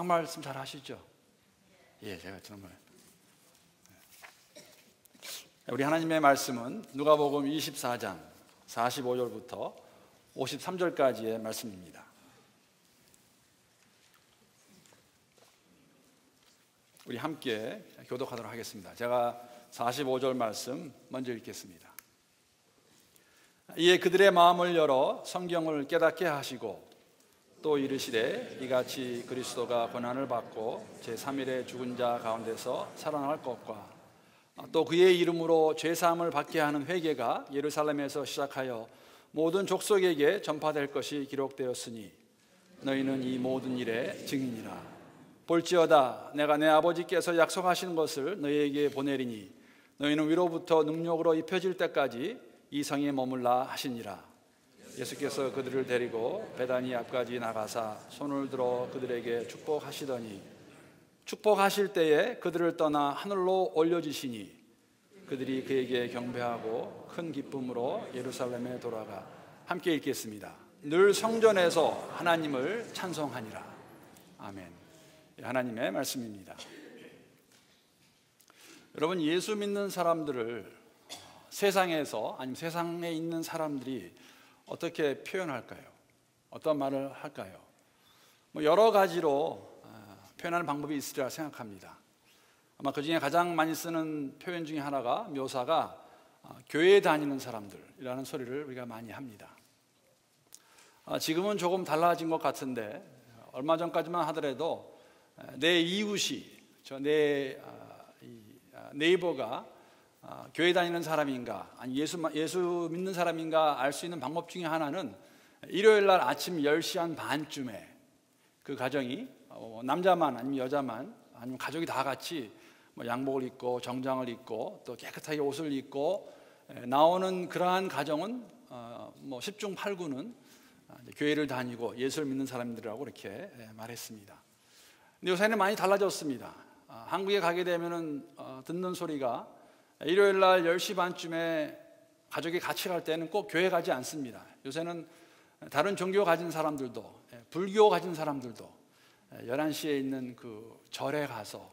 한국말 말씀 잘 하시죠? 예, 제가 정말. 우리 하나님의 말씀은 누가복음 24장 45절부터 53절까지의 말씀입니다. 우리 함께 교독하도록 하겠습니다. 제가 45절 말씀 먼저 읽겠습니다. 이에 그들의 마음을 열어 성경을 깨닫게 하시고 또 이르시되 이같이 그리스도가 고난을 받고 제3일에 죽은 자 가운데서 살아날 것과 또 그의 이름으로 죄사함을 받게 하는 회개가 예루살렘에서 시작하여 모든 족속에게 전파될 것이 기록되었으니 너희는 이 모든 일의 증인이라. 볼지어다 내가 내 아버지께서 약속하신 것을 너희에게 보내리니 너희는 위로부터 능력으로 입혀질 때까지 이 성에 머물라 하시니라. 예수께서 그들을 데리고 베다니 앞까지 나가사 손을 들어 그들에게 축복하시더니 축복하실 때에 그들을 떠나 하늘로 올려주시니 그들이 그에게 경배하고 큰 기쁨으로 예루살렘에 돌아가 함께 읽겠습니다. 늘 성전에서 하나님을 찬송하니라. 아멘. 하나님의 말씀입니다. 여러분, 예수 믿는 사람들을 세상에서 아니면 세상에 있는 사람들이 어떻게 표현할까요? 어떤 말을 할까요? 여러 가지로 표현하는 방법이 있으리라 생각합니다. 아마 그 중에 가장 많이 쓰는 표현 중에 하나가 묘사가 교회에 다니는 사람들이라는 소리를 우리가 많이 합니다. 지금은 조금 달라진 것 같은데 얼마 전까지만 하더라도 내 이웃이 내 네이버가 교회 다니는 사람인가 아니 예수 믿는 사람인가 알 수 있는 방법 중에 하나는 일요일 날 아침 10시 한 반쯤에 그 가정이 남자만 아니면 여자만 아니면 가족이 다 같이 양복을 입고 정장을 입고 또 깨끗하게 옷을 입고 나오는 그러한 가정은 10중 8구는 교회를 다니고 예수를 믿는 사람들이라고 이렇게 말했습니다. 근데 요새는 많이 달라졌습니다. 한국에 가게 되면은 듣는 소리가 일요일 날 10시 반쯤에 가족이 같이 갈 때는 꼭 교회 가지 않습니다. 요새는 다른 종교 가진 사람들도 불교 가진 사람들도 11시에 있는 그 절에 가서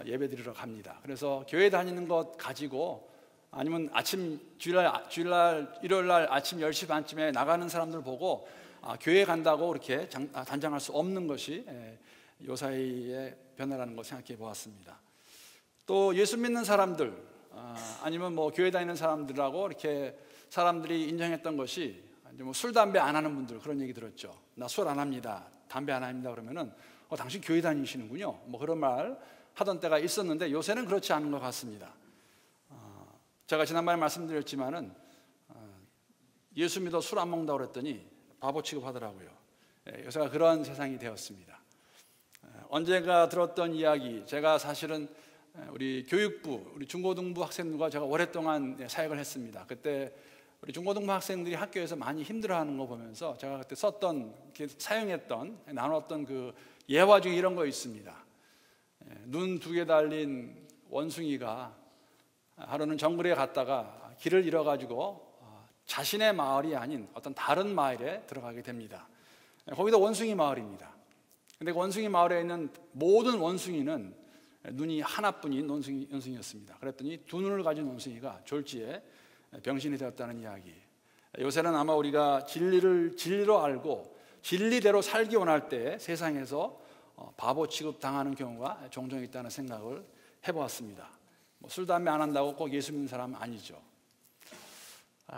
예배 드리러 갑니다. 그래서 교회 다니는 것 가지고 아니면 일요일 날 아침 10시 반쯤에 나가는 사람들 보고 교회 간다고 그렇게 단정할 수 없는 것이 요사이의 변화라는 걸 생각해 보았습니다. 또 예수 믿는 사람들 아니면 교회 다니는 사람들하고 이렇게 사람들이 인정했던 것이 술, 담배 안 하는 분들 그런 얘기 들었죠. 나 술 안 합니다. 담배 안 합니다. 그러면은 당신 교회 다니시는군요. 그런 말 하던 때가 있었는데 요새는 그렇지 않은 것 같습니다. 제가 지난번에 말씀드렸지만은 예수 믿어 술 안 먹는다고 그랬더니 바보 취급하더라고요. 요새가 그런 세상이 되었습니다. 언젠가 들었던 이야기, 제가 사실은 우리 교육부, 우리 중고등부 학생들과 제가 오랫동안 사역을 했습니다. 그때 우리 중고등부 학생들이 학교에서 많이 힘들어하는 거 보면서 제가 그때 사용했던, 나눴던 그 예화 중에 이런 거 있습니다. 눈 2개 달린 원숭이가 하루는 정글에 갔다가 길을 잃어가지고 자신의 마을이 아닌 어떤 다른 마을에 들어가게 됩니다. 거기도 원숭이 마을입니다. 근데 그 원숭이 마을에 있는 모든 원숭이는 눈이 하나뿐인 원숭이였습니다. 그랬더니 2눈을 가진 원숭이가 졸지에 병신이 되었다는 이야기. 요새는 아마 우리가 진리로 알고 진리대로 살기 원할 때 세상에서 바보 취급 당하는 경우가 종종 있다는 생각을 해보았습니다. 술, 담배 안 한다고 꼭 예수 믿는 사람은 아니죠.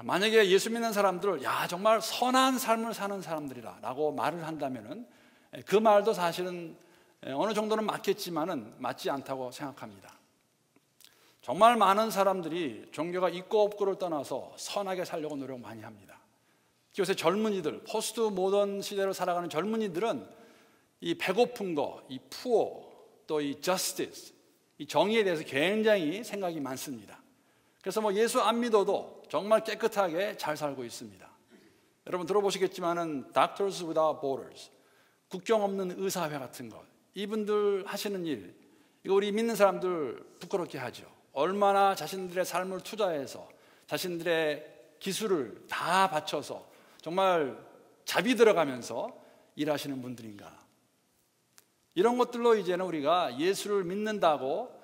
만약에 예수 믿는 사람들을 정말 선한 삶을 사는 사람들이라 라고 말을 한다면은 그 말도 사실은 어느 정도는 맞겠지만은 맞지 않다고 생각합니다. 정말 많은 사람들이 종교가 있고 없고를 떠나서 선하게 살려고 노력 많이 합니다. 요새 젊은이들, 포스트 모던 시대로 살아가는 젊은이들은 이 배고픈 거, 이 푸어, 또 이 저스티스, 이 정의에 대해서 굉장히 생각이 많습니다. 그래서 예수 안 믿어도 정말 깨끗하게 잘 살고 있습니다. 여러분 들어보시겠지만은 Doctors Without Borders, 국경 없는 의사회 같은 것, 이분들 하시는 일, 이거 우리 믿는 사람들 부끄럽게 하죠. 얼마나 자신들의 삶을 투자해서 자신들의 기술을 다 바쳐서 정말 잡이 들어가면서 일하시는 분들인가. 이런 것들로 이제는 우리가 예수를 믿는다고,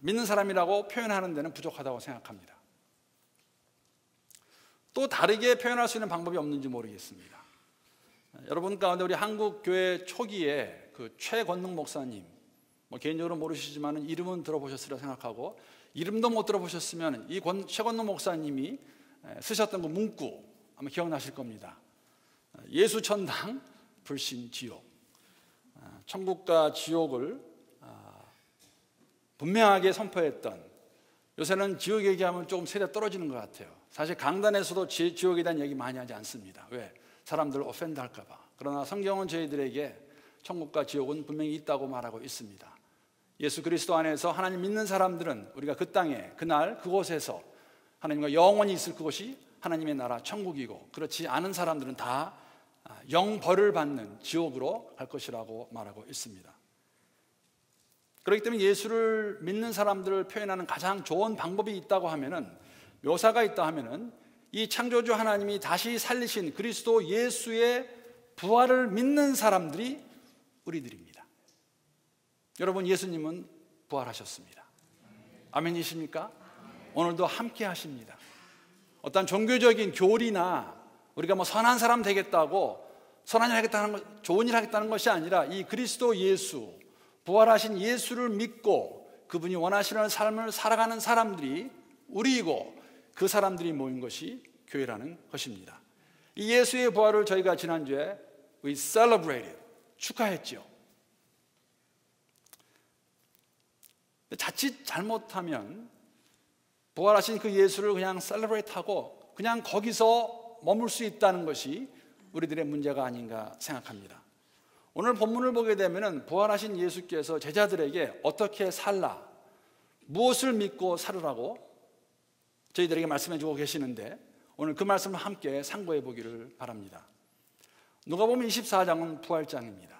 믿는 사람이라고 표현하는 데는 부족하다고 생각합니다. 또 다르게 표현할 수 있는 방법이 없는지 모르겠습니다. 여러분 가운데 우리 한국 교회 초기에 그 최권능 목사님, 개인적으로 모르시지만 이름은 들어보셨으리라 생각하고, 이름도 못 들어보셨으면 이 최권능 목사님이 쓰셨던 그 문구 아마 기억나실 겁니다. 예수 천당, 불신 지옥. 천국과 지옥을 분명하게 선포했던, 요새는 지옥 얘기하면 조금 세대 떨어지는 것 같아요. 사실 강단에서도 지옥에 대한 얘기 많이 하지 않습니다. 왜? 사람들 오펜드 할까 봐. 그러나 성경은 저희들에게 천국과 지옥은 분명히 있다고 말하고 있습니다. 예수 그리스도 안에서 하나님 믿는 사람들은 우리가 그 땅에, 그날 그곳에서 하나님과 영원히 있을 그곳이 하나님의 나라 천국이고, 그렇지 않은 사람들은 다 영벌을 받는 지옥으로 갈 것이라고 말하고 있습니다. 그렇기 때문에 예수를 믿는 사람들을 표현하는 가장 좋은 방법이 있다고 하면은, 묘사가 있다 하면은, 이 창조주 하나님이 다시 살리신 그리스도 예수의 부활을 믿는 사람들이 우리들입니다. 여러분, 예수님은 부활하셨습니다. 아멘이십니까? 오늘도 함께 하십니다. 어떤 종교적인 교리나 우리가 선한 사람 되겠다고, 선한 일 하겠다는 것, 좋은 일 하겠다는 것이 아니라 이 그리스도 예수, 부활하신 예수를 믿고 그분이 원하시는 삶을 살아가는 사람들이 우리이고, 그 사람들이 모인 것이 교회라는 것입니다. 이 예수의 부활을 저희가 지난주에 we celebrated, 축하했죠. 자칫 잘못하면 부활하신 그 예수를 그냥 셀러브레이트하고 그냥 거기서 머물 수 있다는 것이 우리들의 문제가 아닌가 생각합니다. 오늘 본문을 보게 되면 부활하신 예수께서 제자들에게 어떻게 살라, 무엇을 믿고 살으라고 저희들에게 말씀해 주고 계시는데, 오늘 그 말씀을 함께 상고해 보기를 바랍니다. 누가복음 24장은 부활장입니다.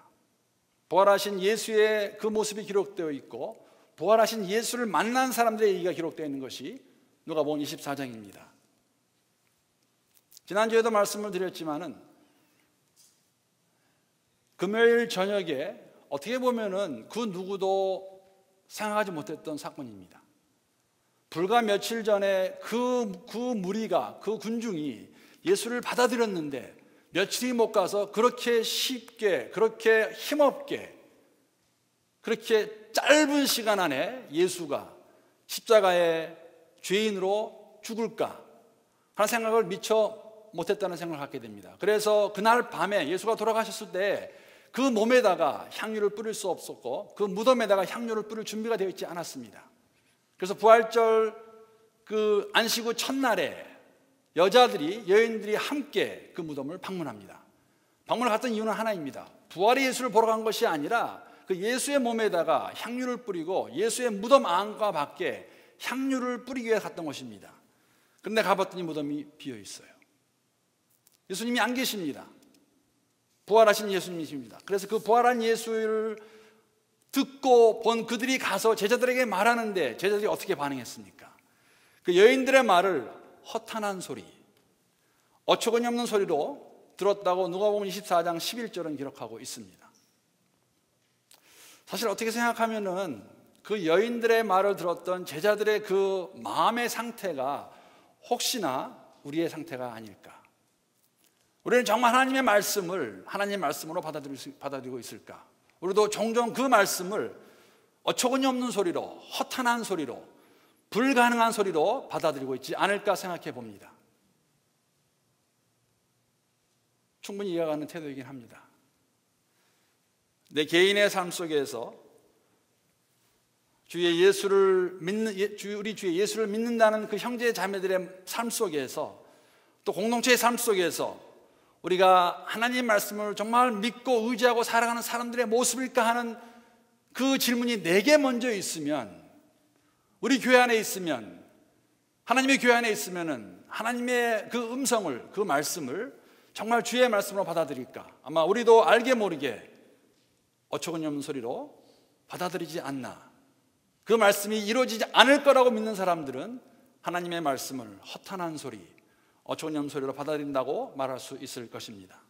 부활하신 예수의 그 모습이 기록되어 있고, 부활하신 예수를 만난 사람들의 얘기가 기록되어 있는 것이 누가복음 24장입니다. 지난주에도 말씀을 드렸지만은 금요일 저녁에 어떻게 보면은 그 누구도 생각하지 못했던 사건입니다. 불과 며칠 전에 그 무리가, 그 군중이 예수를 받아들였는데 며칠이 못 가서 그렇게 쉽게, 그렇게 힘없게, 그렇게 짧은 시간 안에 예수가 십자가의 죄인으로 죽을까 하는 생각을 미처 못했다는 생각을 갖게 됩니다. 그래서 그날 밤에 예수가 돌아가셨을 때 그 몸에다가 향유를 뿌릴 수 없었고, 그 무덤에다가 향유를 뿌릴 준비가 되어 있지 않았습니다. 그래서 부활절 그 안식 후 첫날에 여인들이 함께 그 무덤을 방문합니다. 방문을 갔던 이유는 하나입니다. 부활의 예수를 보러 간 것이 아니라 그 예수의 몸에다가 향유를 뿌리고 예수의 무덤 안과 밖에 향유를 뿌리기 위해 갔던 것입니다. 그런데 가봤더니 무덤이 비어 있어요. 예수님이 안 계십니다. 부활하신 예수님이십니다. 그래서 그 부활한 예수를 듣고 본 그들이 가서 제자들에게 말하는데 제자들이 어떻게 반응했습니까? 그 여인들의 말을 허탄한 소리, 어처구니 없는 소리로 들었다고 누가복음 24장 11절은 기록하고 있습니다. 사실 어떻게 생각하면은 그 여인들의 말을 들었던 제자들의 그 마음의 상태가 혹시나 우리의 상태가 아닐까? 우리는 정말 하나님의 말씀을 하나님의 말씀으로 받아들이고 있을까? 우리도 종종 그 말씀을 어처구니 없는 소리로, 허탄한 소리로, 불가능한 소리로 받아들이고 있지 않을까 생각해 봅니다. 충분히 이해가 가는 태도이긴 합니다. 내 개인의 삶 속에서 우리 주의 예수를 믿는다는 그 형제 자매들의 삶 속에서, 또 공동체의 삶 속에서 우리가 하나님의 말씀을 정말 믿고 의지하고 살아가는 사람들의 모습일까 하는 그 질문이 내게 먼저 있으면, 우리 교회 안에 있으면, 하나님의 교회 안에 있으면은 하나님의 그 음성을, 그 말씀을 정말 주의 말씀으로 받아들일까? 아마 우리도 알게 모르게 어처구니 없는 소리로 받아들이지 않나. 그 말씀이 이루어지지 않을 거라고 믿는 사람들은 하나님의 말씀을 허탄한 소리, 어처구니 없는 소리로 받아들인다고 말할 수 있을 것입니다.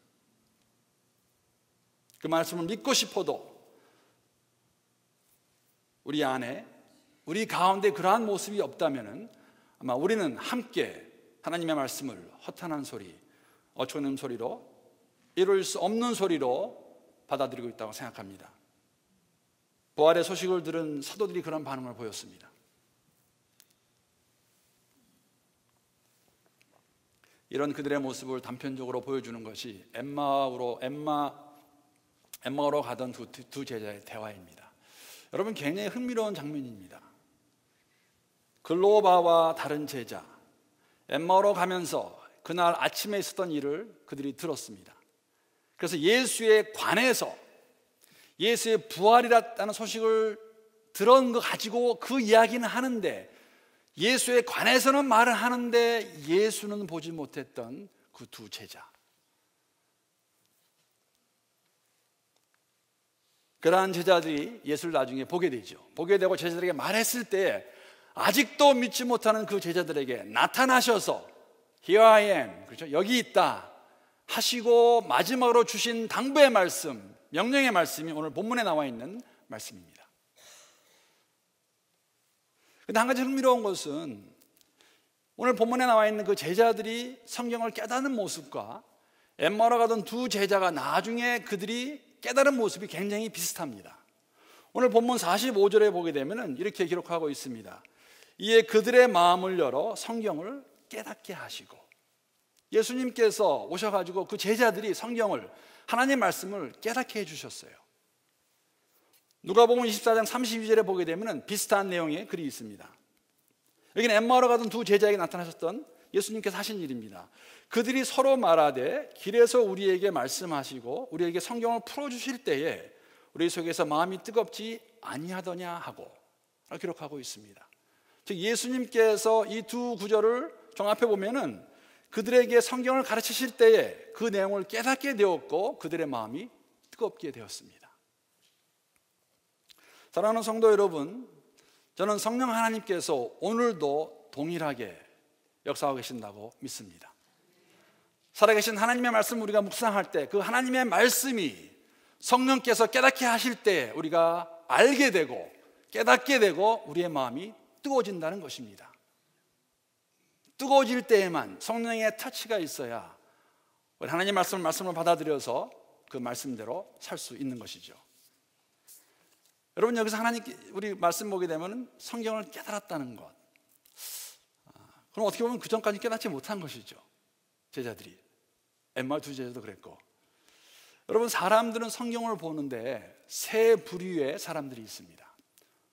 그 말씀을 믿고 싶어도 우리 안에, 우리 가운데 그러한 모습이 없다면 아마 우리는 함께 하나님의 말씀을 허탄한 소리, 어처구니없는 소리로, 이룰 수 없는 소리로 받아들이고 있다고 생각합니다. 부활의 소식을 들은 사도들이 그런 반응을 보였습니다. 이런 그들의 모습을 단편적으로 보여주는 것이 엠마오로 가던 두 제자의 대화입니다. 여러분, 굉장히 흥미로운 장면입니다. 글로바와 다른 제자, 엠마오로 가면서 그날 아침에 있었던 일을 그들이 들었습니다. 그래서 예수에 관해서 예수의 부활이라는 소식을 들은 거 가지고 그 이야기는 하는데, 예수에 관해서는 말을 하는데 예수는 보지 못했던 그 두 제자, 그러한 제자들이 예수를 나중에 보게 되죠. 보게 되고 제자들에게 말했을 때 아직도 믿지 못하는 그 제자들에게 나타나셔서 Here I am, 그렇죠? 여기 있다 하시고 마지막으로 주신 당부의 말씀, 명령의 말씀이 오늘 본문에 나와 있는 말씀입니다. 그런데 한 가지 흥미로운 것은 오늘 본문에 나와 있는 그 제자들이 성경을 깨닫는 모습과 엠마오로 가던 두 제자가 나중에 그들이 깨달은 모습이 굉장히 비슷합니다. 오늘 본문 45절에 보게 되면 이렇게 기록하고 있습니다. 이에 그들의 마음을 열어 성경을 깨닫게 하시고, 예수님께서 오셔가지고 그 제자들이 성경을, 하나님의 말씀을 깨닫게 해주셨어요. 누가복음 24장 32절에 보게 되면 비슷한 내용의 글이 있습니다. 여기는 엠마오로 가던 두 제자에게 나타나셨던 예수님께서 하신 일입니다. 그들이 서로 말하되 길에서 우리에게 말씀하시고 우리에게 성경을 풀어주실 때에 우리 속에서 마음이 뜨겁지 아니하더냐 하고 기록하고 있습니다. 즉 예수님께서 이 두 구절을 종합해 보면은 그들에게 성경을 가르치실 때에 그 내용을 깨닫게 되었고 그들의 마음이 뜨겁게 되었습니다. 사랑하는 성도 여러분, 저는 성령 하나님께서 오늘도 동일하게 역사하고 계신다고 믿습니다. 살아계신 하나님의 말씀을 우리가 묵상할 때 그 하나님의 말씀이 성령께서 깨닫게 하실 때 우리가 알게 되고 깨닫게 되고 우리의 마음이 뜨거워진다는 것입니다. 뜨거워질 때에만 성령의 터치가 있어야 우리 하나님의 말씀을 받아들여서 그 말씀대로 살 수 있는 것이죠. 여러분, 여기서 하나님 우리 말씀 보게 되면 성경을 깨달았다는 것, 그럼 어떻게 보면 그 전까지 깨닫지 못한 것이죠. 제자들이, 엠마오 두 제자도 그랬고. 여러분, 사람들은 성경을 보는데 세 부류의 사람들이 있습니다.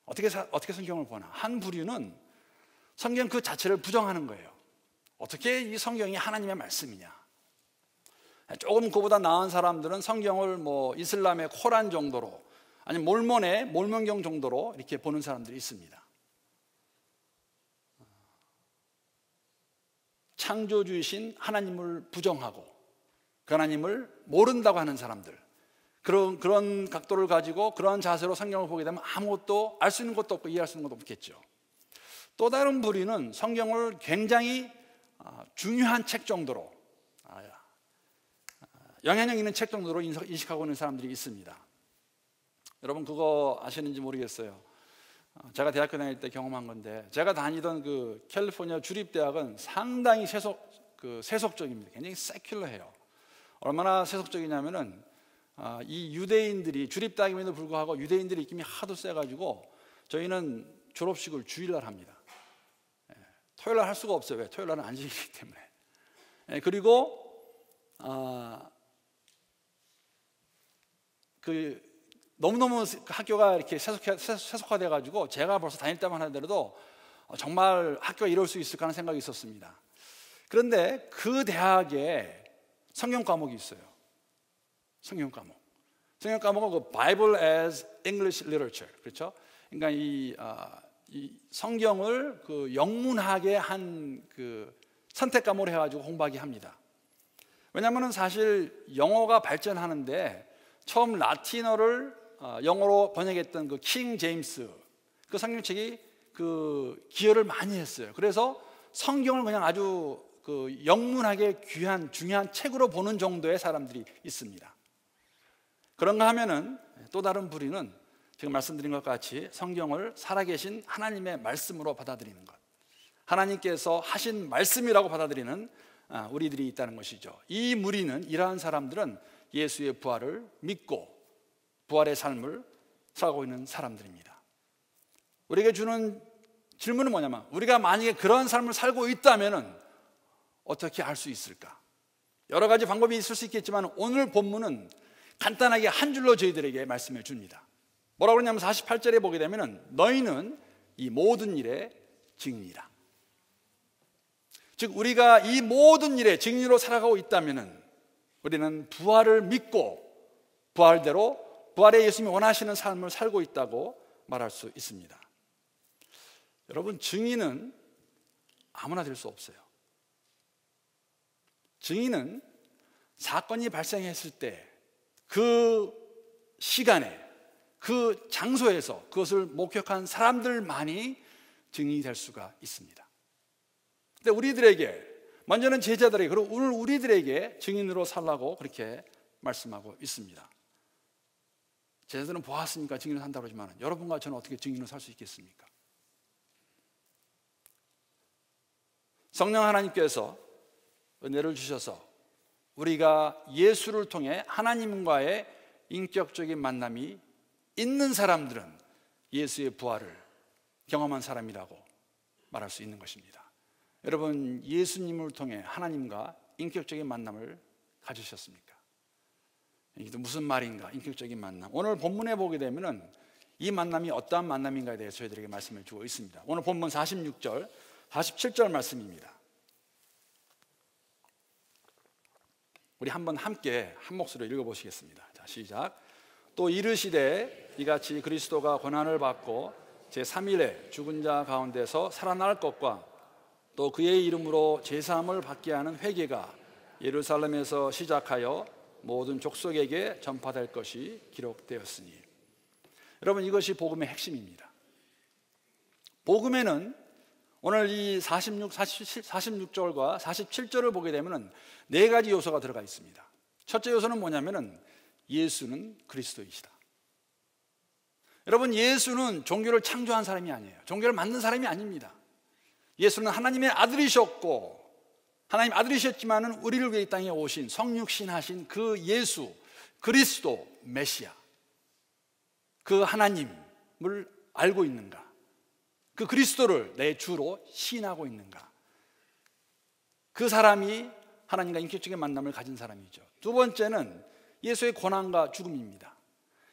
어떻게 성경을 보나? 한 부류는 성경 그 자체를 부정하는 거예요. 어떻게 이 성경이 하나님의 말씀이냐? 조금 그보다 나은 사람들은 성경을 뭐 이슬람의 코란 정도로, 아니면 몰몬의 몰몬경 정도로 이렇게 보는 사람들이 있습니다. 창조주이신 하나님을 부정하고 그 하나님을 모른다고 하는 사람들, 그런 각도를 가지고 그런 자세로 성경을 보게 되면 아무것도 알 수 있는 것도 없고 이해할 수 있는 것도 없겠죠. 또 다른 부류는 성경을 굉장히 중요한 책 정도로, 영향력 있는 책 정도로 인식하고 있는 사람들이 있습니다. 여러분, 그거 아시는지 모르겠어요. 제가 대학교 다닐 때 경험한 건데, 제가 다니던 그 캘리포니아 주립대학은 상당히 세속적입니다. 굉장히 세큘러해요. 얼마나 세속적이냐면은 이 유대인들이, 주립대학임에도 불구하고 유대인들의 입김이 하도 세가지고 저희는 졸업식을 주일날 합니다. 토요일날 할 수가 없어요. 왜? 토요일날은 안 지키기 때문에. 그리고 너무너무 학교가 이렇게 세속화돼가지고 제가 벌써 다닐 때만 하더라도 정말 학교가 이럴 수 있을까 하는 생각이 있었습니다. 그런데 그 대학에 성경 과목이 있어요. 성경 과목은 그 Bible as English Literature, 그렇죠? 그러니까 이 성경을 그 영문학의 한 그 선택 과목으로 해가지고 공부하게 합니다. 왜냐하면 사실 영어가 발전하는데 처음 라틴어를 영어로 번역했던 그 킹 제임스 그 성경책이 그 기여를 많이 했어요. 그래서 성경을 그냥 아주 그 영문학의 귀한 중요한 책으로 보는 정도의 사람들이 있습니다. 그런가 하면은 또 다른 부류는 지금 말씀드린 것 같이 성경을 살아계신 하나님의 말씀으로 받아들이는 것, 하나님께서 하신 말씀이라고 받아들이는 우리들이 있다는 것이죠. 이 무리는, 이러한 사람들은 예수의 부활을 믿고 부활의 삶을 살고 있는 사람들입니다. 우리에게 주는 질문은 뭐냐면, 우리가 만약에 그런 삶을 살고 있다면 어떻게 알 수 있을까? 여러 가지 방법이 있을 수 있겠지만 오늘 본문은 간단하게 한 줄로 저희들에게 말씀해 줍니다. 뭐라고 그러냐면 48절에 보게 되면 너희는 이 모든 일의 증인이라. 즉 우리가 이 모든 일의 증인으로 살아가고 있다면 우리는 부활을 믿고 부활대로 부활의 예수님이 원하시는 삶을 살고 있다고 말할 수 있습니다. 여러분, 증인은 아무나 될 수 없어요. 증인은 사건이 발생했을 때 그 시간에 그 장소에서 그것을 목격한 사람들만이 증인이 될 수가 있습니다. 근데 우리들에게, 먼저는 제자들에게, 그리고 오늘 우리들에게 증인으로 살라고 그렇게 말씀하고 있습니다. 제자들은 보았으니까 증인으로 산다고 하지만 여러분과 저는 어떻게 증인으로 살 수 있겠습니까? 성령 하나님께서 은혜를 주셔서 우리가 예수를 통해 하나님과의 인격적인 만남이 있는 사람들은 예수의 부활을 경험한 사람이라고 말할 수 있는 것입니다. 여러분, 예수님을 통해 하나님과 인격적인 만남을 가지셨습니까? 이게 무슨 말인가? 인격적인 만남. 오늘 본문에 보게 되면 이 만남이 어떠한 만남인가에 대해서 저희들에게 말씀을 주고 있습니다. 오늘 본문 46절, 47절 말씀입니다. 우리 한번 함께 한 목소리로 읽어보시겠습니다. 자, 시작. 또 이르시되 이같이 그리스도가 고난을 받고 제3일에 죽은 자 가운데서 살아날 것과 또 그의 이름으로 제사함을 받게 하는 회개가 예루살렘에서 시작하여 모든 족속에게 전파될 것이 기록되었으니. 여러분, 이것이 복음의 핵심입니다. 복음에는 오늘 이 46절과 47절을 보게 되면 네 가지 요소가 들어가 있습니다. 첫째 요소는 뭐냐면은 예수는 그리스도이시다. 여러분, 예수는 종교를 창조한 사람이 아니에요. 종교를 만든 사람이 아닙니다. 예수는 하나님의 아들이셨고, 하나님 아들이셨지만은 우리를 위해 이 땅에 오신 성육신하신 그 예수, 그리스도, 메시아, 그 하나님을 알고 있는가? 그 그리스도를 내 주로 시인하고 있는가? 그 사람이 하나님과 인격적인 만남을 가진 사람이죠. 두 번째는 예수의 고난과 죽음입니다.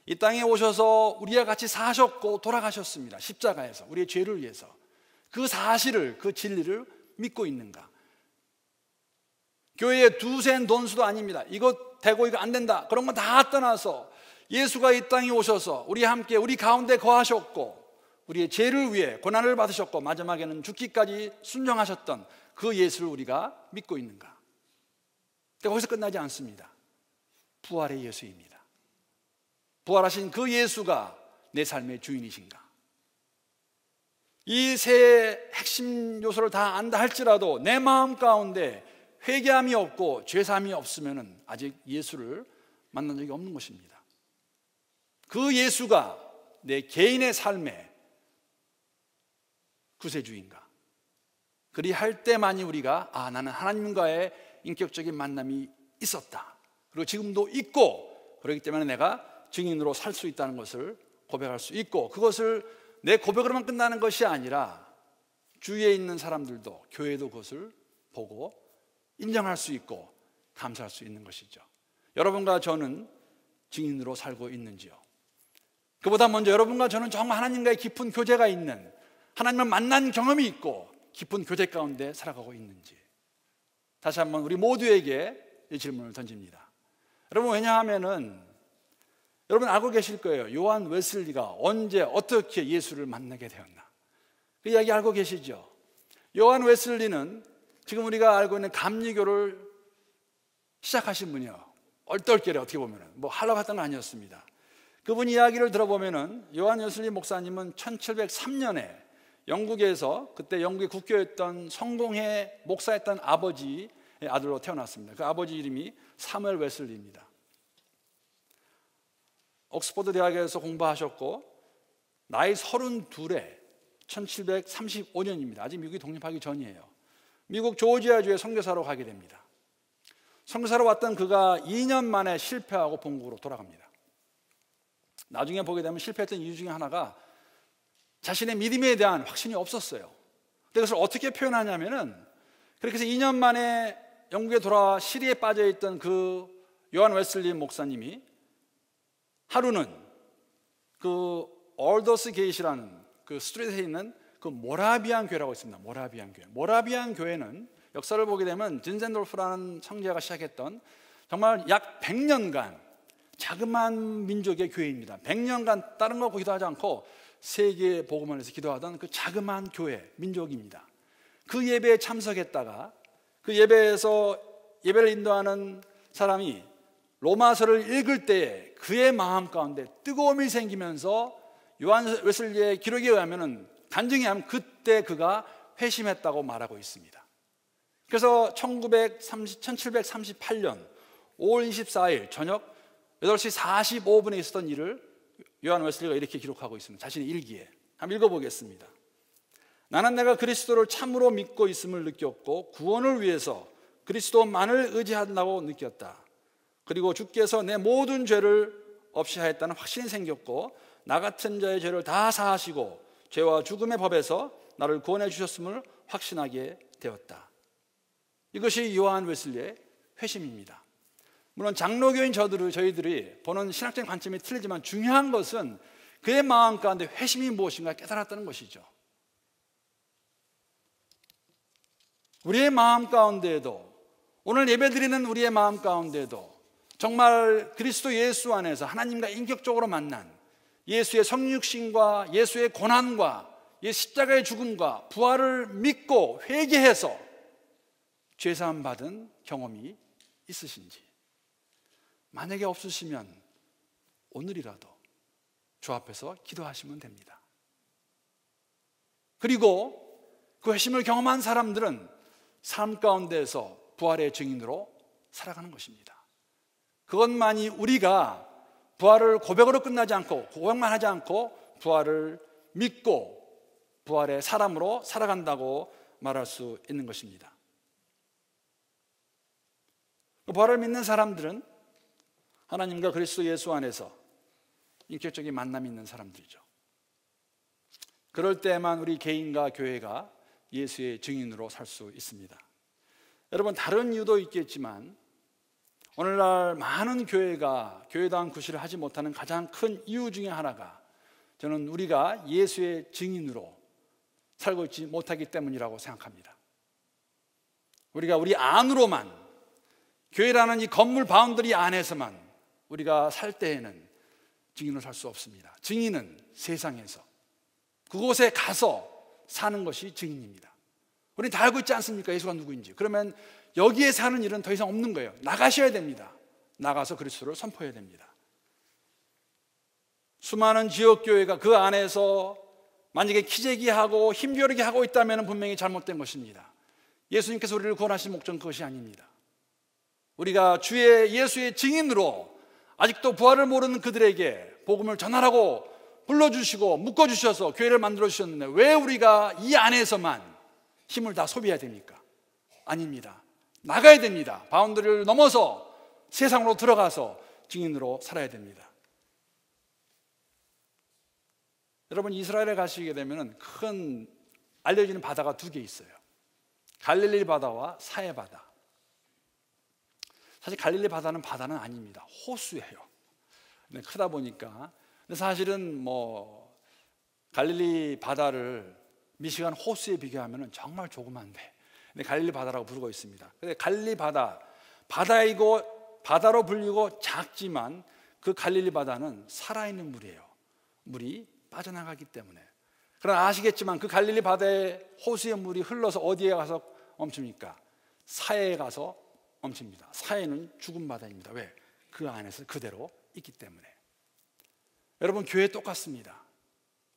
이 땅에 오셔서 우리와 같이 사셨고 돌아가셨습니다. 십자가에서 우리의 죄를 위해서. 그 사실을, 그 진리를 믿고 있는가? 교회의 두센 돈수도 아닙니다. 이거 되고 이거 안 된다, 그런 거 다 떠나서 예수가 이 땅에 오셔서 우리 함께 우리 가운데 거하셨고 우리의 죄를 위해 고난을 받으셨고 마지막에는 죽기까지 순종하셨던 그 예수를 우리가 믿고 있는가? 거기서 끝나지 않습니다. 부활의 예수입니다. 부활하신 그 예수가 내 삶의 주인이신가? 이 세 핵심 요소를 다 안다 할지라도 내 마음 가운데 회개함이 없고 죄사함이 없으면 아직 예수를 만난 적이 없는 것입니다. 그 예수가 내 개인의 삶의 구세주인가? 그리할 때만이 우리가 나는 하나님과의 인격적인 만남이 있었다, 그리고 지금도 있고, 그렇기 때문에 내가 증인으로 살 수 있다는 것을 고백할 수 있고, 그것을 내 고백으로만 끝나는 것이 아니라 주위에 있는 사람들도, 교회도 그것을 보고 인정할 수 있고 감사할 수 있는 것이죠. 여러분과 저는 증인으로 살고 있는지요? 그보다 먼저 여러분과 저는 정말 하나님과의 깊은 교제가 있는, 하나님을 만난 경험이 있고 깊은 교제 가운데 살아가고 있는지, 다시 한번 우리 모두에게 이 질문을 던집니다. 여러분, 왜냐하면은 여러분 알고 계실 거예요. 요한 웨슬리가 언제 어떻게 예수를 만나게 되었나? 그 이야기 알고 계시죠? 요한 웨슬리는 지금 우리가 알고 있는 감리교를 시작하신 분이요, 얼떨결에 어떻게 보면은 뭐 하려고 했던 건 아니었습니다. 그분 이야기를 들어보면은 요한 웨슬리 목사님은 1703년에 영국에서, 그때 영국의 국교였던 성공회 목사였던 아버지의 아들로 태어났습니다. 그 아버지 이름이 사무엘 웨슬리입니다. 옥스퍼드 대학에서 공부하셨고 나이 32에 1735년입니다. 아직 미국이 독립하기 전이에요. 미국 조지아주에 선교사로 가게 됩니다. 선교사로 왔던 그가 2년 만에 실패하고 본국으로 돌아갑니다. 나중에 보게 되면 실패했던 이유 중에 하나가 자신의 믿음에 대한 확신이 없었어요. 근데 그것을 어떻게 표현하냐면은, 그렇게 해서 2년 만에 영국에 돌아와 시리에 빠져있던 그 요한 웨슬리 목사님이 하루는 그 얼더스 게이시라는 그 스트리트에 있는 그 모라비안 교회라고 있습니다. 모라비안 교회. 모라비안 교회는 역사를 보게 되면 딘센돌프라는 청지자가 시작했던 정말 약 100년간 자그마한 민족의 교회입니다. 100년간 다른 거 기도하지 않고 세계 복음을 위해서 기도하던 그 자그마한 교회, 민족입니다. 그 예배에 참석했다가 그 예배에서 예배를 인도하는 사람이 로마서를 읽을 때에 그의 마음 가운데 뜨거움이 생기면서 요한 웨슬리의 기록에 의하면, 간증에 하면 그때 그가 회심했다고 말하고 있습니다. 그래서 1738년 5월 24일 저녁 8시 45분에 있었던 일을 요한 웨슬리가 이렇게 기록하고 있습니다. 자신의 일기에. 한번 읽어보겠습니다. 나는 내가 그리스도를 참으로 믿고 있음을 느꼈고 구원을 위해서 그리스도만을 의지한다고 느꼈다. 그리고 주께서 내 모든 죄를 없이 하였다는 확신이 생겼고 나 같은 자의 죄를 다 사하시고 죄와 죽음의 법에서 나를 구원해 주셨음을 확신하게 되었다. 이것이 요한 웨슬리의 회심입니다. 물론 장로교인 저희들이 보는 신학적인 관점이 틀리지만 중요한 것은 그의 마음 가운데 회심이 무엇인가 깨달았다는 것이죠. 우리의 마음 가운데에도, 오늘 예배드리는 우리의 마음 가운데에도 정말 그리스도 예수 안에서 하나님과 인격적으로 만난 예수의 성육신과 예수의 고난과 십자가의 죽음과 부활을 믿고 회개해서 죄사함 받은 경험이 있으신지, 만약에 없으시면 오늘이라도 주 앞에서 기도하시면 됩니다. 그리고 그 회심을 경험한 사람들은 삶 가운데에서 부활의 증인으로 살아가는 것입니다. 그것만이 우리가 부활을 고백으로 끝나지 않고, 고백만 하지 않고 부활을 믿고 부활의 사람으로 살아간다고 말할 수 있는 것입니다. 부활을 믿는 사람들은 하나님과 그리스도 예수 안에서 인격적인 만남이 있는 사람들이죠. 그럴 때만 우리 개인과 교회가 예수의 증인으로 살 수 있습니다. 여러분, 다른 이유도 있겠지만 오늘날 많은 교회가 교회다운 구실을 하지 못하는 가장 큰 이유 중에 하나가, 저는 우리가 예수의 증인으로 살고 있지 못하기 때문이라고 생각합니다. 우리가 우리 안으로만, 교회라는 이 건물 바운더리 안에서만 우리가 살 때에는 증인으로 살 수 없습니다. 증인은 세상에서 그곳에 가서 사는 것이 증인입니다. 우리는 다 알고 있지 않습니까? 예수가 누구인지. 그러면 여기에 사는 일은 더 이상 없는 거예요. 나가셔야 됩니다. 나가서 그리스도를 선포해야 됩니다. 수많은 지역교회가 그 안에서 만약에 키재기하고 힘겨루게 하고 있다면 분명히 잘못된 것입니다. 예수님께서 우리를 구원하신 목적은 그것이 아닙니다. 우리가 주의 예수의 증인으로 아직도 부활을 모르는 그들에게 복음을 전하라고 불러주시고 묶어주셔서 교회를 만들어주셨는데 왜 우리가 이 안에서만 힘을 다 소비해야 됩니까? 아닙니다. 나가야 됩니다. 바운더리를 넘어서 세상으로 들어가서 증인으로 살아야 됩니다. 여러분, 이스라엘에 가시게 되면 큰 알려지는 바다가 두 개 있어요. 갈릴리 바다와 사해 바다. 사실 갈릴리 바다는 아닙니다. 호수예요. 근데 크다 보니까. 근데 사실은 갈릴리 바다를 미시간 호수에 비교하면 정말 조그만데, 근데 갈릴리 바다라고 부르고 있습니다. 근데 갈릴리 바다이고 바다로 불리고 작지만 그 갈릴리 바다는 살아있는 물이에요. 물이 빠져나가기 때문에. 그러나 아시겠지만 그 갈릴리 바다의 호수의 물이 흘러서 어디에 가서 멈춥니까? 사해에 가서 멈춥니다. 사해는 죽은 바다입니다. 왜? 그 안에서 그대로 있기 때문에. 여러분, 교회 똑같습니다.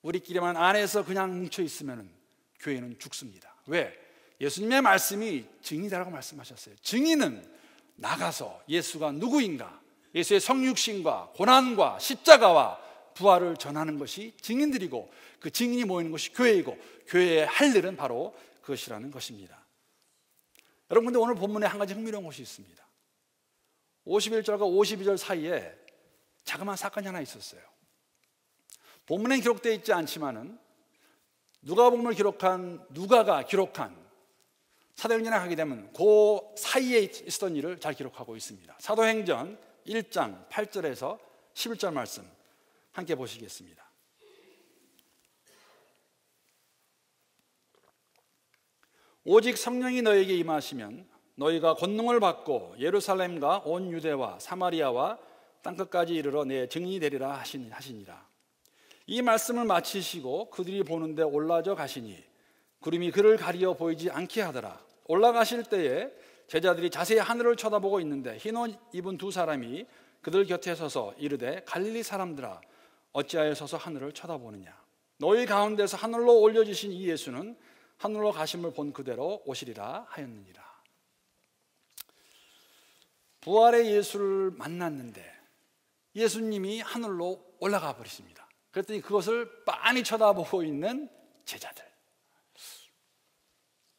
우리끼리만 안에서 그냥 뭉쳐 있으면 교회는 죽습니다. 왜? 예수님의 말씀이 증인이라고 말씀하셨어요. 증인은 나가서 예수가 누구인가, 예수의 성육신과 고난과 십자가와 부활을 전하는 것이 증인들이고, 그 증인이 모이는 것이 교회이고, 교회의 할 일은 바로 그것이라는 것입니다. 여러분, 근데 오늘 본문에 한 가지 흥미로운 것이 있습니다. 51절과 52절 사이에 자그마한 사건이 하나 있었어요. 본문에 기록되어 있지 않지만은 누가가 기록한 사도행전에 가게 되면 그 사이에 있었던 일을 잘 기록하고 있습니다. 사도행전 1장 8절에서 11절 말씀 함께 보시겠습니다. 오직 성령이 너에게 임하시면 너희가 권능을 받고 예루살렘과 온 유대와 사마리아와 땅끝까지 이르러 내 증인이 되리라 하시니라. 이 말씀을 마치시고 그들이 보는데 올라져 가시니 구름이 그를 가리어 보이지 않게 하더라. 올라가실 때에 제자들이 자세히 하늘을 쳐다보고 있는데 흰 옷 입은 두 사람이 그들 곁에 서서 이르되 갈릴리 사람들아 어찌하여 서서 하늘을 쳐다보느냐. 너희 가운데서 하늘로 올려지신 이 예수는 하늘로 가심을 본 그대로 오시리라 하였느니라. 부활의 예수를 만났는데 예수님이 하늘로 올라가 버리십니다. 그랬더니 그것을 빤히 쳐다보고 있는 제자들,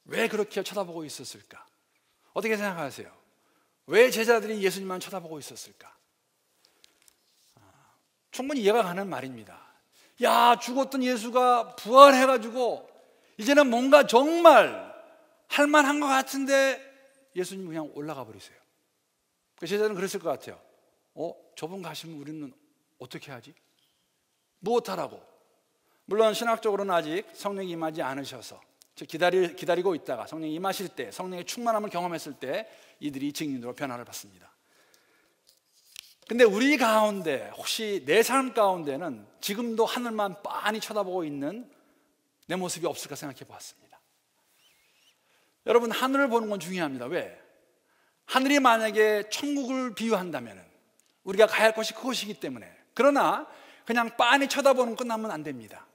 왜 그렇게 쳐다보고 있었을까? 어떻게 생각하세요? 왜 제자들이 예수님만 쳐다보고 있었을까? 충분히 이해가 가는 말입니다. 야, 죽었던 예수가 부활해가지고 이제는 뭔가 정말 할만한 것 같은데 예수님이 그냥 올라가 버리세요. 그 제자들은 그랬을 것 같아요. 저분 가시면 우리는 어떻게 하지? 무엇하라고? 물론 신학적으로는 아직 성령이 임하지 않으셔서 기다리고 있다가 성령이 임하실 때, 성령의 충만함을 경험했을 때 이들이 증인으로 변화를 받습니다. 근데 우리 가운데, 혹시 내 삶 가운데는 지금도 하늘만 빤히 쳐다보고 있는 내 모습이 없을까 생각해 보았습니다. 여러분, 하늘을 보는 건 중요합니다. 왜? 하늘이 만약에 천국을 비유한다면 우리가 가야 할 곳이 그곳이기 때문에. 그러나 그냥 빤히 쳐다보는 끝나면 안 됩니다.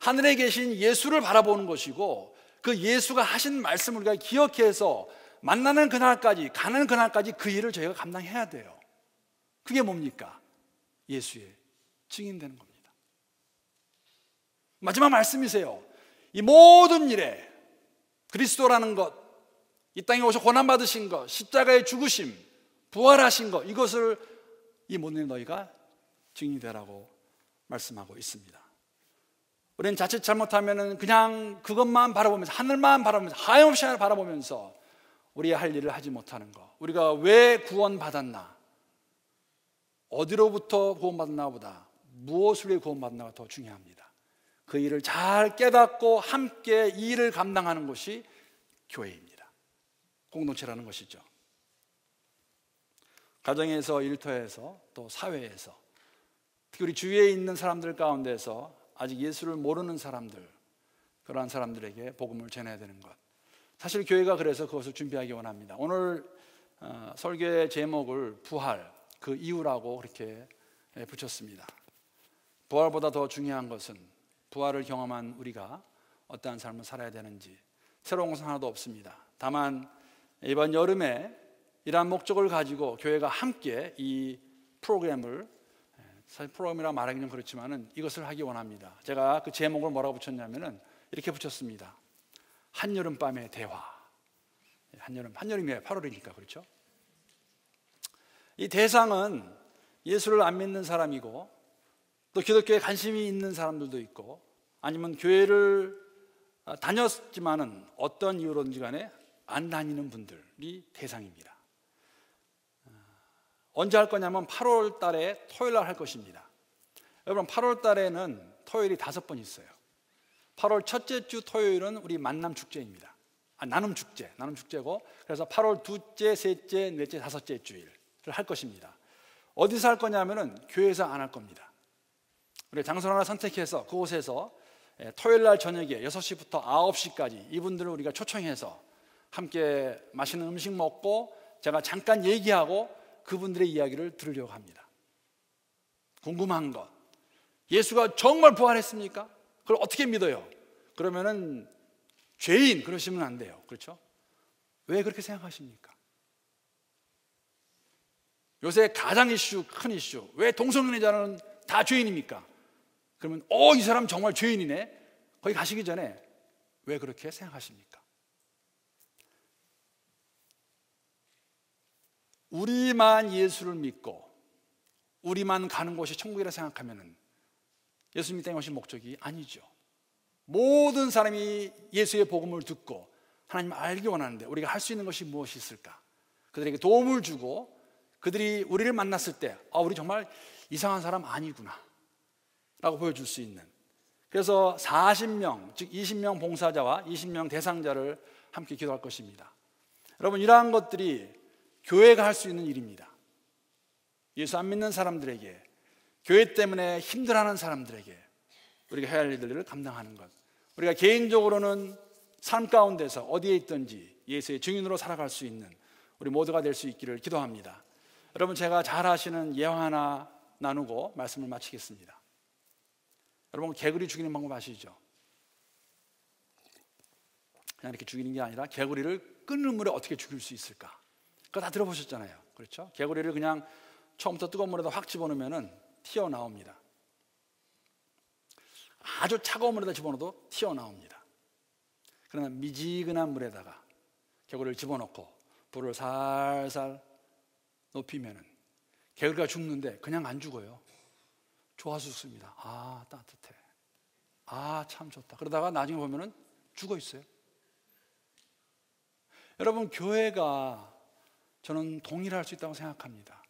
하늘에 계신 예수를 바라보는 것이고, 그 예수가 하신 말씀을 우리가 기억해서 만나는 그날까지, 가는 그날까지 그 일을 저희가 감당해야 돼요. 그게 뭡니까? 예수의 증인되는 겁니다. 마지막 말씀이세요. 이 모든 일에 그리스도라는 것, 이 땅에 오셔 고난받으신 것, 십자가의 죽으심, 부활하신 것, 이것을 이 모든 일 너희가 증인이 되라고 말씀하고 있습니다. 우리는 자칫 잘못하면 그냥 그것만 바라보면서, 하늘만 바라보면서, 하염없이 바라보면서 우리의 할 일을 하지 못하는 것, 우리가 왜 구원받았나, 어디로부터 구원받았나 보다 무엇을 위해 구원받았나가 더 중요합니다. 그 일을 잘 깨닫고 함께 이 일을 감당하는 것이 교회입니다. 공동체라는 것이죠. 가정에서, 일터에서, 또 사회에서, 특히 우리 주위에 있는 사람들 가운데서 아직 예수를 모르는 사람들, 그러한 사람들에게 복음을 전해야 되는 것, 사실 교회가 그래서 그것을 준비하기 원합니다. 오늘 설교의 제목을 부활, 그 이유라고 그렇게 붙였습니다. 부활보다 더 중요한 것은 부활을 경험한 우리가 어떠한 삶을 살아야 되는지, 새로운 것은 하나도 없습니다. 다만 이번 여름에 이러한 목적을 가지고 교회가 함께 이 프로그램을, 사실 프로그램이라 말하기는 그렇지만은 이것을 하기 원합니다. 제가 그 제목을 뭐라고 붙였냐면은 이렇게 붙였습니다. 한여름밤의 대화. 한여름이에요. 8월이니까 그렇죠? 이 대상은 예수를 안 믿는 사람이고, 또 기독교에 관심이 있는 사람들도 있고, 아니면 교회를 다녔지만은 어떤 이유로든지 간에 안 다니는 분들이 대상입니다. 언제 할 거냐면 8월 달에 토요일 날 할 것입니다. 여러분, 8월 달에는 토요일이 5번 있어요. 8월 첫째 주 토요일은 우리 만남 축제입니다. 나눔 축제고, 그래서 8월 둘째, 셋째, 넷째, 다섯째 주일을 할 것입니다. 어디서 할 거냐면은 교회에서 안 할 겁니다. 우리 장소를 하나 선택해서 그곳에서 토요일 날 저녁에 6시부터 9시까지 이분들을 우리가 초청해서 함께 맛있는 음식 먹고 제가 잠깐 얘기하고 그분들의 이야기를 들으려고 합니다. 궁금한 것, 예수가 정말 부활했습니까? 그걸 어떻게 믿어요? 그러면은 죄인 그러시면 안 돼요. 그렇죠? 왜 그렇게 생각하십니까? 요새 가장 이슈, 큰 이슈, 왜 동성연애자는 다 죄인입니까? 그러면 이 사람 정말 죄인이네. 거기 가시기 전에 왜 그렇게 생각하십니까? 우리만 예수를 믿고 우리만 가는 곳이 천국이라 생각하면 예수 믿는 것이 목적이 아니죠. 모든 사람이 예수의 복음을 듣고 하나님을 알기 원하는데 우리가 할 수 있는 것이 무엇이 있을까? 그들에게 도움을 주고 그들이 우리를 만났을 때 우리 정말 이상한 사람 아니구나 라고 보여줄 수 있는, 그래서 40명 즉 20명 봉사자와 20명 대상자를 함께 기도할 것입니다. 여러분, 이러한 것들이 교회가 할 수 있는 일입니다. 예수 안 믿는 사람들에게, 교회 때문에 힘들어하는 사람들에게 우리가 해야 할 일들을 감당하는 것, 우리가 개인적으로는 삶 가운데서 어디에 있든지 예수의 증인으로 살아갈 수 있는 우리 모두가 될 수 있기를 기도합니다. 여러분, 제가 잘 아시는 예화 하나 나누고 말씀을 마치겠습니다. 여러분, 개구리 죽이는 방법 아시죠? 그냥 이렇게 죽이는 게 아니라 개구리를 끓는 물에 어떻게 죽일 수 있을까? 그거 다 들어보셨잖아요. 그렇죠? 개구리를 그냥 처음부터 뜨거운 물에다 확 집어넣으면 튀어나옵니다. 아주 차가운 물에다 집어넣어도 튀어나옵니다. 그러나 미지근한 물에다가 개구리를 집어넣고 불을 살살 높이면 개구리가 죽는데 그냥 안 죽어요. 좋아서 죽습니다. 따뜻해. 참 좋다. 그러다가 나중에 보면은 죽어 있어요. 여러분, 교회가 저는 동일할 수 있다고 생각합니다.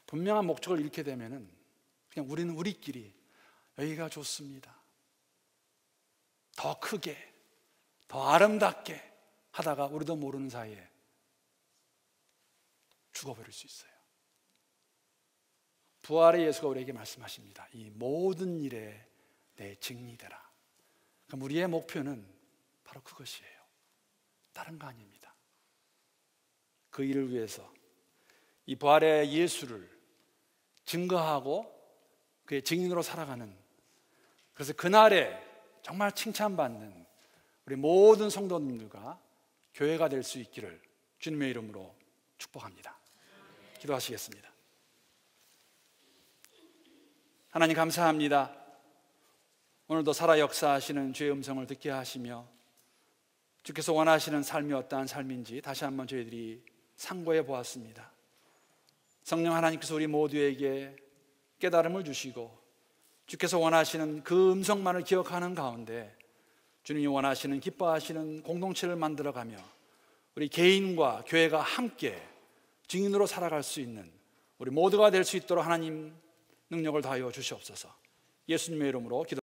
분명한 목적을 잃게 되면은 그냥 우리는 우리끼리 여기가 좋습니다, 더 크게, 더 아름답게 하다가 우리도 모르는 사이에 죽어버릴 수 있어요. 부활의 예수가 우리에게 말씀하십니다. 이 모든 일에 내 증인이 되라. 그럼 우리의 목표는 바로 그것이에요. 다른 거 아닙니다. 그 일을 위해서 이 부활의 예수를 증거하고 그의 증인으로 살아가는, 그래서 그날에 정말 칭찬받는 우리 모든 성도님들과 교회가 될 수 있기를 주님의 이름으로 축복합니다. 기도하시겠습니다. 하나님, 감사합니다. 오늘도 살아 역사하시는 주의 음성을 듣게 하시며 주께서 원하시는 삶이 어떠한 삶인지 다시 한번 저희들이 상고해 보았습니다. 성령 하나님께서 우리 모두에게 깨달음을 주시고 주께서 원하시는 그 음성만을 기억하는 가운데 주님이 원하시는, 기뻐하시는 공동체를 만들어가며 우리 개인과 교회가 함께 증인으로 살아갈 수 있는 우리 모두가 될 수 있도록 하나님 능력을 다하여 주시옵소서. 예수님의 이름으로 기도